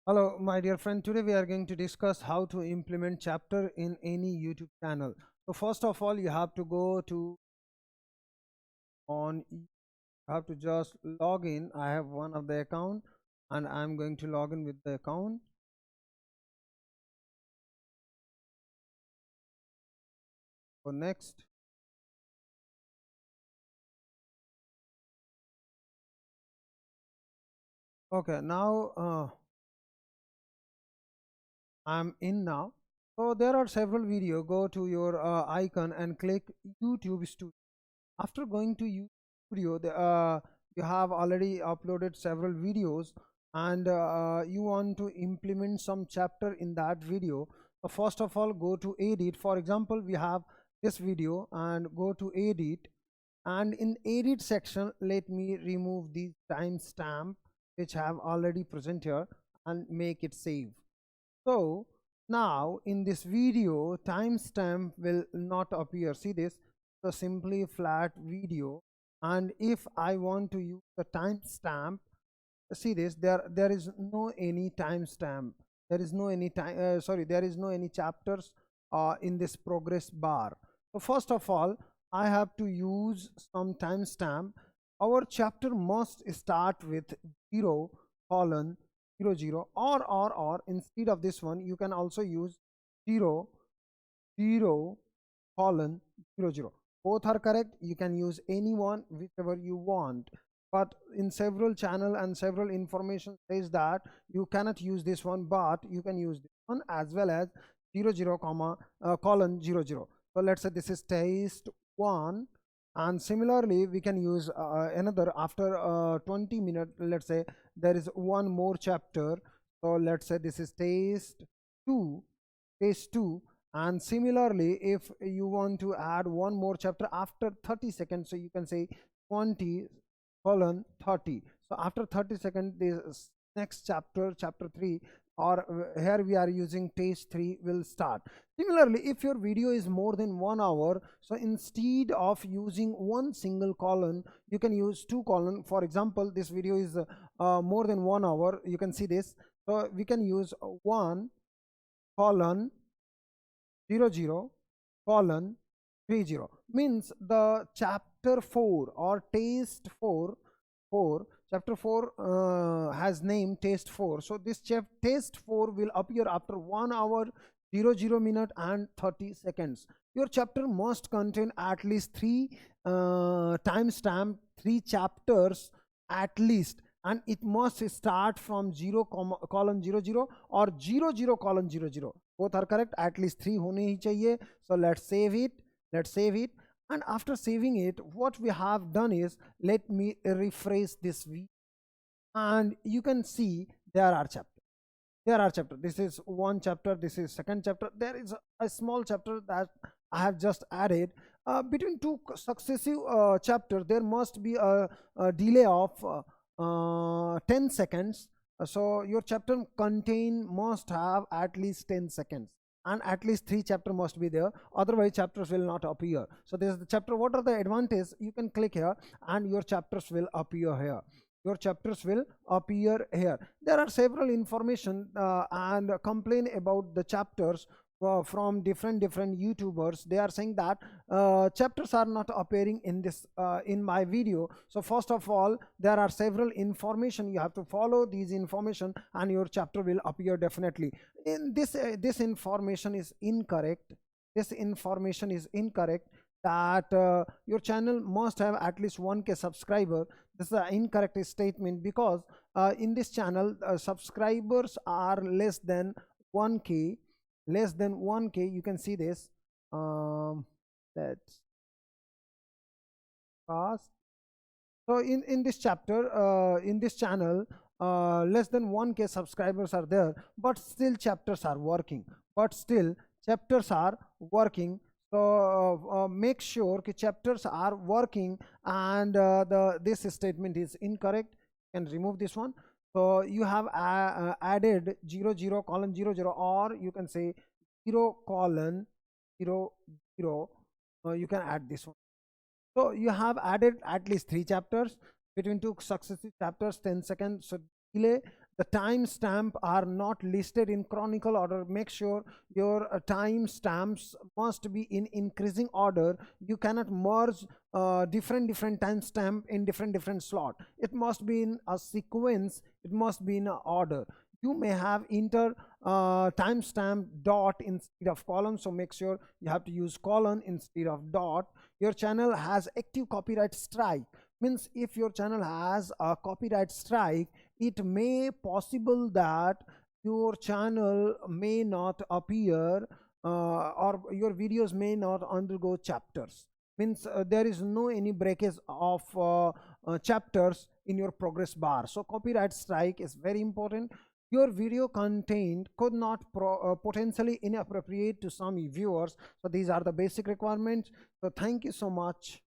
Hello, my dear friend. Today we are going to discuss how to implement chapter in any YouTube channel. So first of all, you have to go to you have to just log in. I have one of the account and I'm going to log in with the account. So next. Okay, now I'm in now. So there are several video. Go to your icon and click YouTube Studio. After going to YouTube Studio, you have already uploaded several videos and you want to implement some chapter in that video. First of all, go to edit. For example, we have this video and go to edit, and in edit section let me remove the timestamp which have already present here and make it save. So now in this video, timestamp will not appear. See this, the simply flat video. And if I want to use the timestamp, see this, there is no any timestamp. There is no any time. Sorry, there is no any chapters in this progress bar. So first of all, I have to use some timestamp. Our chapter must start with 0:00, or instead of this one you can also use 0:00:00. Both are correct. You can use any one, whichever you want, but in several channel and several information says that you cannot use this one, but you can use this one as well as 00, colon 00. So let's say this is test 1, and similarly we can use another after 20 minutes. Let's say there is one more chapter, so let's say this is test 2, test 2. And similarly, if you want to add one more chapter after 30 seconds, so you can say 20 colon 30. So after 30 seconds, this next chapter, chapter 3, or here we are using test 3 will start. Similarly, if your video is more than 1 hour, so instead of using one single colon, you can use two colon. For example, this video is more than 1 hour, you can see this, so we can use 1 colon 00 colon 30, means the chapter 4 or test 4 chapter 4 has name test 4. So this test 4 will appear after 1 hour 00 minute and 30 seconds. Your chapter must contain at least 3 timestamp, 3 chapters at least, and it must start from 0:00 or 00:00. Both are correct. At least 3 होने ही चाहिए. So let's save it. And after saving it, what we have done is, let me rephrase this video, and you can see there are chapters. This is one chapter, this is second chapter. There is a small chapter that I have just added. Between two successive chapters there must be a delay of 10 seconds. So your chapter must have at least 10 seconds, and at least 3 chapter must be there, otherwise chapters will not appear. So this is the chapter. What are the advantages? You can click here and your chapters will appear here. There are several information and complain about the chapters from different YouTubers. They are saying that chapters are not appearing in this in my video. So first of all, there are several information. You have to follow these information and your chapter will appear definitely. In this information is incorrect. That your channel must have at least 1K subscriber. This is an incorrect statement, because in this channel subscribers are less than 1K. You can see this. Let's fast. So in this chapter, in this channel, less than 1K subscribers are there, but still chapters are working. So make sure that chapters are working, and this statement is incorrect. You can remove this one. So you have added 00:00, or you can say 0:00. You can add this one. So you have added at least 3 chapters. Between two successive chapters, 10 seconds. So delay. The timestamp are not listed in chronicle order. Make sure your timestamps must be in increasing order. You cannot merge different timestamp in different slot. It must be in a sequence, it must be in a order. You may have enter timestamp dot instead of colon, so make sure you have to use colon instead of dot. Your channel has active copyright strike, means if your channel has a copyright strike, it may possible that your channel may not appear, or your videos may not undergo chapters, means there is no any breakage of chapters in your progress bar. So copyright strike is very important. Your video content could not potentially inappropriate to some viewers. So these are the basic requirements. So thank you so much.